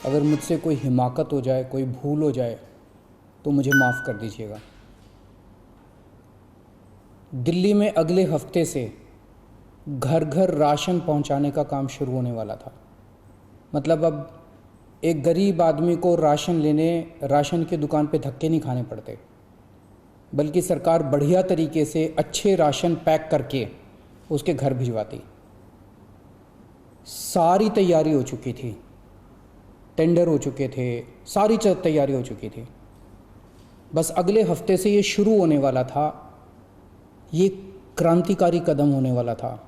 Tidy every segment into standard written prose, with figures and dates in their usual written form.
अगर मुझसे कोई हिमाकत हो जाए, कोई भूल हो जाए तो मुझे माफ़ कर दीजिएगा। दिल्ली में अगले हफ्ते से घर घर राशन पहुंचाने का काम शुरू होने वाला था। मतलब अब एक गरीब आदमी को राशन की दुकान पे धक्के नहीं खाने पड़ते, बल्कि सरकार बढ़िया तरीके से अच्छे राशन पैक करके उसके घर भिजवाती। सारी तैयारी हो चुकी थी, टेंडर हो चुके थे, सारी तैयारी हो चुकी थी। बस अगले हफ्ते से ये शुरू होने वाला था। ये क्रांतिकारी कदम होने वाला था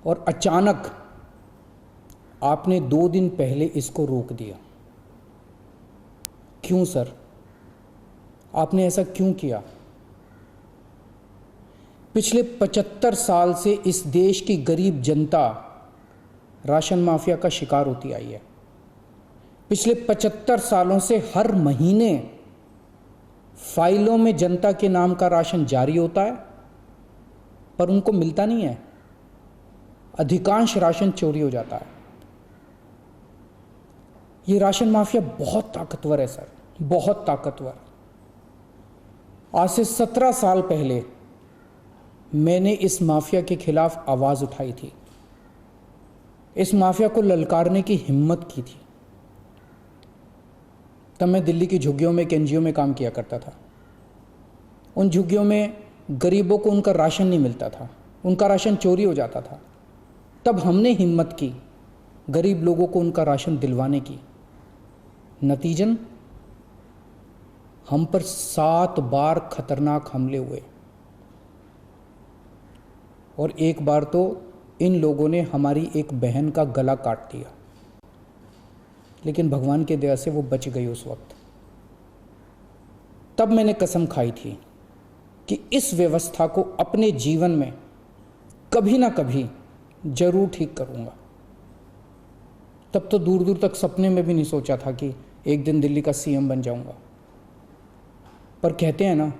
और अचानक आपने 2 दिन पहले इसको रोक दिया। क्यों सर? आपने ऐसा क्यों किया? पिछले 75 साल से इस देश की गरीब जनता राशन माफिया का शिकार होती आई है। पिछले 75 सालों से हर महीने फाइलों में जनता के नाम का राशन जारी होता है, पर उनको मिलता नहीं है। अधिकांश राशन चोरी हो जाता है। ये राशन माफिया बहुत ताकतवर है सर, बहुत ताकतवर। आज से 17 साल पहले मैंने इस माफिया के खिलाफ आवाज उठाई थी, इस माफिया को ललकारने की हिम्मत की थी। तब मैं दिल्ली की झुग्गियों में, एक एनजीओ में काम किया करता था। उन झुग्गियों में गरीबों को उनका राशन नहीं मिलता था, उनका राशन चोरी हो जाता था। तब हमने हिम्मत की गरीब लोगों को उनका राशन दिलवाने की। नतीजन हम पर 7 बार खतरनाक हमले हुए और एक बार तो इन लोगों ने हमारी एक बहन का गला काट दिया, लेकिन भगवान की दया से वो बच गई उस वक्त। तब मैंने कसम खाई थी कि इस व्यवस्था को अपने जीवन में कभी ना कभी जरूर ठीक करूंगा। तब तो दूर दूर तक सपने में भी नहीं सोचा था कि एक दिन दिल्ली का सीएम बन जाऊंगा। पर कहते हैं ना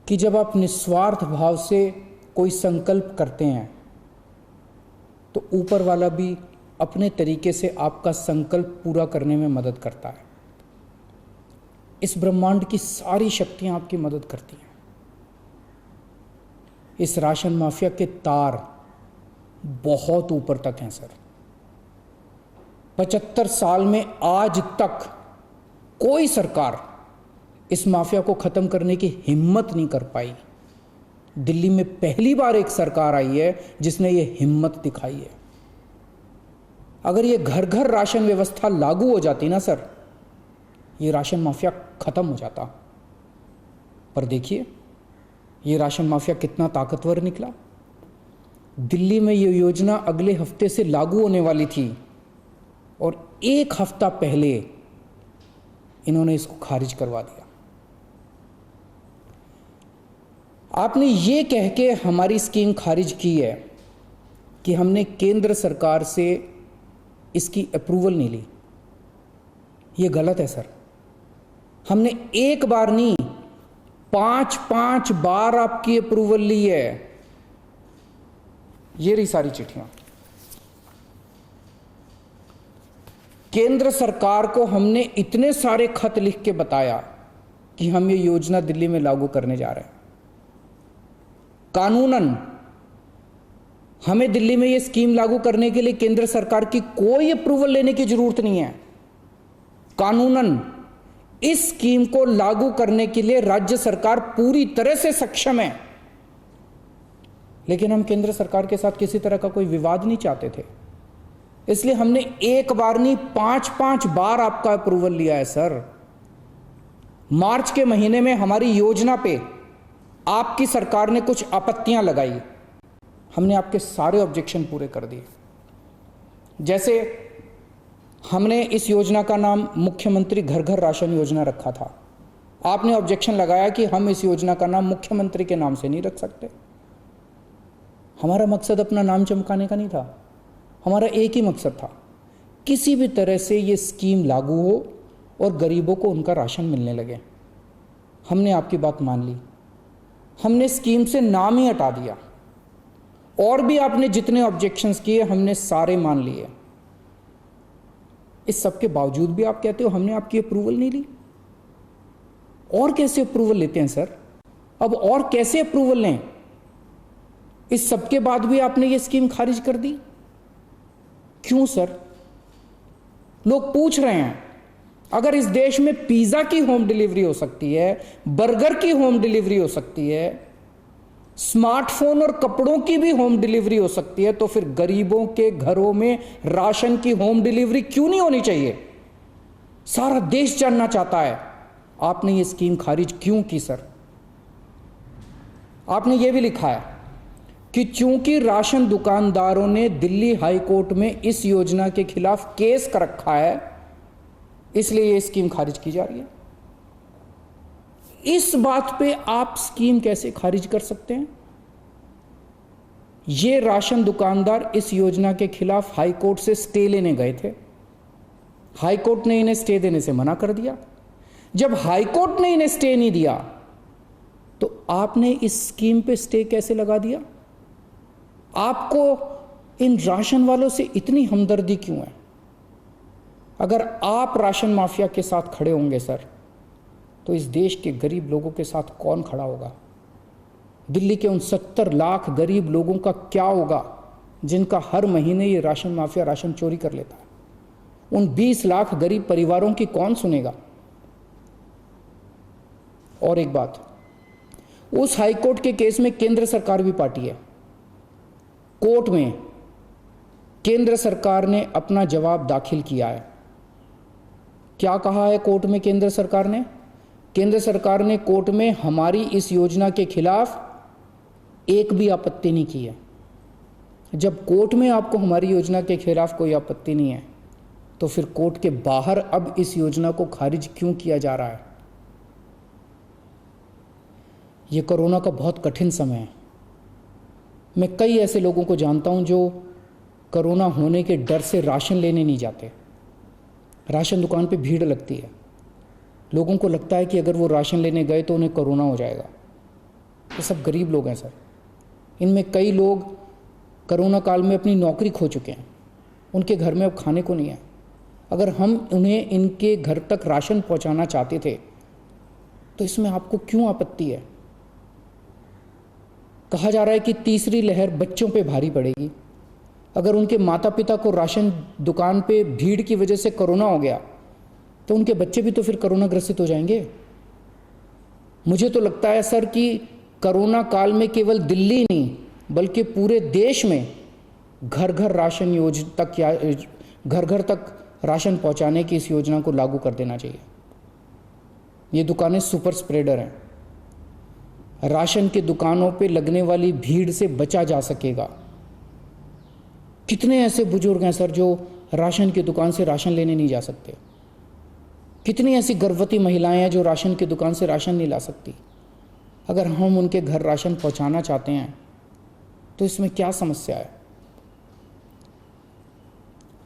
कि जब आप निस्वार्थ भाव से कोई संकल्प करते हैं तो ऊपर वाला भी अपने तरीके से आपका संकल्प पूरा करने में मदद करता है। इस ब्रह्मांड की सारी शक्तियां आपकी मदद करती हैं। इस राशन माफिया के तार बहुत ऊपर तक हैं सर। 75 साल में आज तक कोई सरकार इस माफिया को खत्म करने की हिम्मत नहीं कर पाई। दिल्ली में पहली बार एक सरकार आई है जिसने ये हिम्मत दिखाई है। अगर ये घर घर राशन व्यवस्था लागू हो जाती ना सर, ये राशन माफिया खत्म हो जाता। पर देखिए ये राशन माफिया कितना ताकतवर निकला। दिल्ली में ये योजना अगले हफ्ते से लागू होने वाली थी और 1 हफ्ता पहले इन्होंने इसको खारिज करवा दिया। आपने ये कह के हमारी स्कीम खारिज की है कि हमने केंद्र सरकार से इसकी अप्रूवल नहीं ली। ये गलत है सर। हमने एक बार नहीं, 5 बार आपकी अप्रूवल ली है। ये रही सारी चिट्ठियां। केंद्र सरकार को हमने इतने सारे खत लिख के बताया कि हम ये योजना दिल्ली में लागू करने जा रहे हैं। कानूनन हमें दिल्ली में ये स्कीम लागू करने के लिए केंद्र सरकार की कोई अप्रूवल लेने की जरूरत नहीं है। कानूनन इस स्कीम को लागू करने के लिए राज्य सरकार पूरी तरह से सक्षम है। लेकिन हम केंद्र सरकार के साथ किसी तरह का कोई विवाद नहीं चाहते थे, इसलिए हमने एक बार नहीं 5 बार आपका अप्रूवल लिया है सर। मार्च के महीने में हमारी योजना पे आपकी सरकार ने कुछ आपत्तियां लगाई, हमने आपके सारे ऑब्जेक्शन पूरे कर दिए। जैसे हमने इस योजना का नाम मुख्यमंत्री घर घर राशन योजना रखा था। आपने ऑब्जेक्शन लगाया कि हम इस योजना का नाम मुख्यमंत्री के नाम से नहीं रख सकते। हमारा मकसद अपना नाम चमकाने का नहीं था, हमारा एक ही मकसद था, किसी भी तरह से ये स्कीम लागू हो और गरीबों को उनका राशन मिलने लगे। हमने आपकी बात मान ली, हमने स्कीम से नाम ही हटा दिया और भी आपने जितने ऑब्जेक्शंस किए हमने सारे मान लिए। इस सब के बावजूद भी आप कहते हो हमने आपकी अप्रूवल नहीं ली। और कैसे अप्रूवल लेते हैं सर? अब और कैसे अप्रूवल लें? इस सब के बाद भी आपने ये स्कीम खारिज कर दी, क्यों सर? लोग पूछ रहे हैं, अगर इस देश में पिज्जा की होम डिलीवरी हो सकती है, बर्गर की होम डिलीवरी हो सकती है, स्मार्टफोन और कपड़ों की भी होम डिलीवरी हो सकती है, तो फिर गरीबों के घरों में राशन की होम डिलीवरी क्यों नहीं होनी चाहिए? सारा देश जानना चाहता है आपने ये स्कीम खारिज क्यों की सर? आपने ये भी लिखा है कि चूंकि राशन दुकानदारों ने दिल्ली हाई कोर्ट में इस योजना के खिलाफ केस कर रखा है, इसलिए ये स्कीम खारिज की जा रही है। इस बात पे आप स्कीम कैसे खारिज कर सकते हैं? ये राशन दुकानदार इस योजना के खिलाफ हाई कोर्ट से स्टे लेने गए थे। हाई कोर्ट ने इन्हें स्टे देने से मना कर दिया। जब हाई कोर्ट ने इन्हें स्टे नहीं दिया, तो आपने इस स्कीम पे स्टे कैसे लगा दिया? आपको इन राशन वालों से इतनी हमदर्दी क्यों है? अगर आप राशन माफिया के साथ खड़े होंगे सर, तो इस देश के गरीब लोगों के साथ कौन खड़ा होगा? दिल्ली के उन 70 लाख गरीब लोगों का क्या होगा जिनका हर महीने ये राशन माफिया राशन चोरी कर लेता है? उन 20 लाख गरीब परिवारों की कौन सुनेगा? और एक बात, उस हाईकोर्ट के केस में केंद्र सरकार भी पार्टी है। कोर्ट में केंद्र सरकार ने अपना जवाब दाखिल किया है। क्या कहा है कोर्ट में केंद्र सरकार ने? केंद्र सरकार ने कोर्ट में हमारी इस योजना के खिलाफ एक भी आपत्ति नहीं की है। जब कोर्ट में आपको हमारी योजना के खिलाफ कोई आपत्ति नहीं है, तो फिर कोर्ट के बाहर अब इस योजना को खारिज क्यों किया जा रहा है? ये कोरोना का बहुत कठिन समय है। मैं कई ऐसे लोगों को जानता हूं जो कोरोना होने के डर से राशन लेने नहीं जाते। राशन दुकान पे भीड़ लगती है, लोगों को लगता है कि अगर वो राशन लेने गए तो उन्हें कोरोना हो जाएगा। ये सब गरीब लोग हैं सर। इनमें कई लोग कोरोना काल में अपनी नौकरी खो चुके हैं, उनके घर में अब खाने को नहीं है। अगर हम उन्हें इनके घर तक राशन पहुंचाना चाहते थे, तो इसमें आपको क्यों आपत्ति है? कहा जा रहा है कि तीसरी लहर बच्चों पे भारी पड़ेगी। अगर उनके माता पिता को राशन दुकान पे भीड़ की वजह से कोरोना हो गया, तो उनके बच्चे भी तो फिर कोरोना ग्रसित हो जाएंगे। मुझे तो लगता है सर कि कोरोना काल में केवल दिल्ली नहीं बल्कि पूरे देश में घर घर राशन योजना तक या घर घर तक राशन पहुंचाने की इस योजना को लागू कर देना चाहिए। ये दुकानें सुपर स्प्रेडर हैं। राशन की दुकानों पे लगने वाली भीड़ से बचा जा सकेगा। कितने ऐसे बुजुर्ग हैं सर जो राशन की दुकान से राशन लेने नहीं जा सकते? कितनी ऐसी गर्भवती महिलाएं हैं जो राशन की दुकान से राशन नहीं ला सकती? अगर हम उनके घर राशन पहुंचाना चाहते हैं, तो इसमें क्या समस्या है?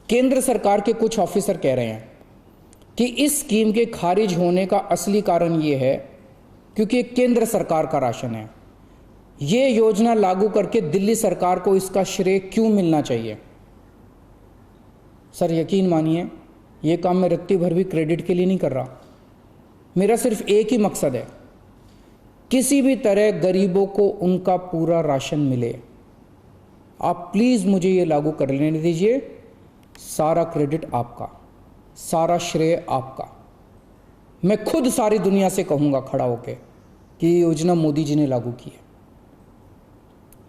केंद्र सरकार के कुछ ऑफिसर कह रहे हैं कि इस स्कीम के खारिज होने का असली कारण यह है क्योंकि ये केंद्र सरकार का राशन है। ये योजना लागू करके दिल्ली सरकार को इसका श्रेय क्यों मिलना चाहिए? सर यकीन मानिए, ये काम मैं रत्ती भर भी क्रेडिट के लिए नहीं कर रहा। मेरा सिर्फ एक ही मकसद है, किसी भी तरह गरीबों को उनका पूरा राशन मिले। आप प्लीज़ मुझे ये लागू कर लेने दीजिए। सारा क्रेडिट आपका, सारा श्रेय आपका। मैं खुद सारी दुनिया से कहूँगा खड़ा होकर कि ये योजना मोदी जी ने लागू की है।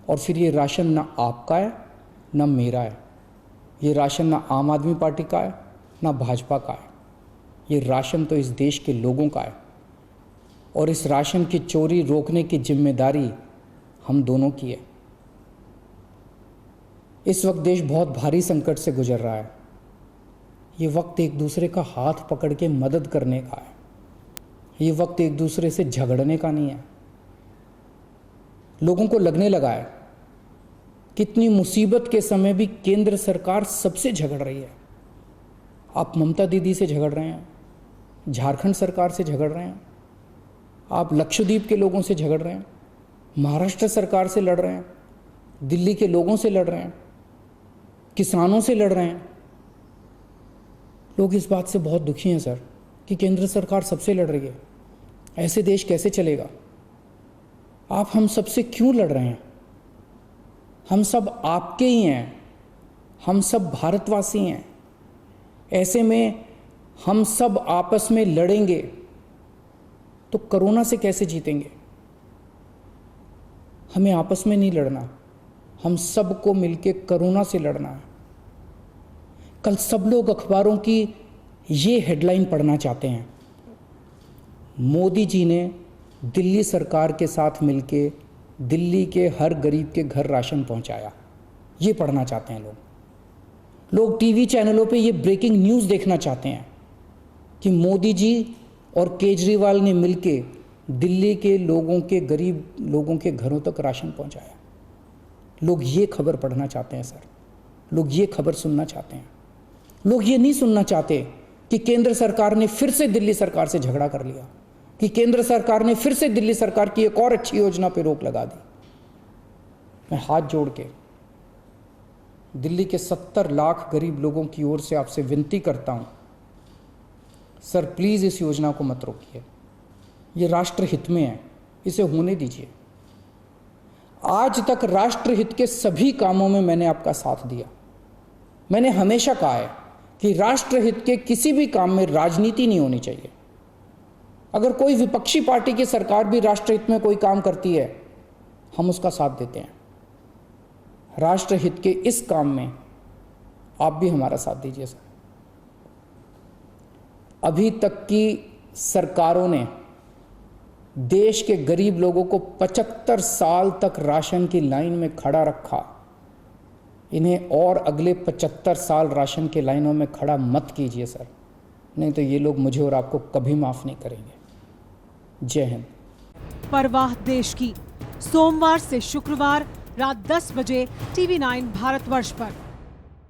और फिर ये राशन ना आपका है ना मेरा है। ये राशन ना आम आदमी पार्टी का है ना भाजपा का है। ये राशन तो इस देश के लोगों का है। और इस राशन की चोरी रोकने की जिम्मेदारी हम दोनों की है। इस वक्त देश बहुत भारी संकट से गुजर रहा है। ये वक्त एक दूसरे का हाथ पकड़ के मदद करने का है। ये वक्त एक दूसरे से झगड़ने का नहीं है। लोगों को लगने लगा है कितनी मुसीबत के समय भी केंद्र सरकार सबसे झगड़ रही है। आप ममता दीदी से झगड़ रहे हैं, झारखंड सरकार से झगड़ रहे हैं, आप लक्षद्वीप के लोगों से झगड़ रहे हैं, महाराष्ट्र सरकार से लड़ रहे हैं, दिल्ली के लोगों से लड़ रहे हैं, किसानों से लड़ रहे हैं। लोग इस बात से बहुत दुखी हैं सर कि केंद्र सरकार सबसे लड़ रही है। ऐसे देश कैसे चलेगा? आप हम सबसे क्यों लड़ रहे हैं? हम सब आपके ही हैं, हम सब भारतवासी हैं। ऐसे में हम सब आपस में लड़ेंगे तो कोरोना से कैसे जीतेंगे? हमें आपस में नहीं लड़ना, हम सबको मिलके कोरोना से लड़ना है। कल सब लोग अखबारों की ये हेडलाइन पढ़ना चाहते हैं, मोदी जी ने दिल्ली सरकार के साथ मिलके दिल्ली के हर गरीब के घर राशन पहुंचाया। ये पढ़ना चाहते हैं लोग टीवी चैनलों पे ये ब्रेकिंग न्यूज़ देखना चाहते हैं कि मोदी जी और केजरीवाल ने मिलके दिल्ली के लोगों के, गरीब लोगों के घरों तक राशन पहुंचाया। लोग ये खबर पढ़ना चाहते हैं सर, लोग ये खबर सुनना चाहते हैं। लोग ये नहीं सुनना चाहते कि केंद्र सरकार ने फिर से दिल्ली सरकार से झगड़ा कर लिया, कि केंद्र सरकार ने फिर से दिल्ली सरकार की एक और अच्छी योजना पर रोक लगा दी। मैं हाथ जोड़ के दिल्ली के 70 लाख गरीब लोगों की ओर से आपसे विनती करता हूं, सर प्लीज़ इस योजना को मत रोकिए। ये राष्ट्रहित में है, इसे होने दीजिए। आज तक राष्ट्रहित के सभी कामों में मैंने आपका साथ दिया। मैंने हमेशा कहा है कि राष्ट्रहित के किसी भी काम में राजनीति नहीं होनी चाहिए। अगर कोई विपक्षी पार्टी की सरकार भी राष्ट्रहित में कोई काम करती है, हम उसका साथ देते हैं। राष्ट्रहित के इस काम में आप भी हमारा साथ दीजिए सर। अभी तक की सरकारों ने देश के गरीब लोगों को 75 साल तक राशन की लाइन में खड़ा रखा। इन्हें और अगले 75 साल राशन की लाइनों में खड़ा मत कीजिए सर, नहीं तो ये लोग मुझे और आपको कभी माफ नहीं करेंगे। जय हिंद। परवाह देश की, सोमवार से शुक्रवार रात 10 बजे TV9 भारतवर्ष पर।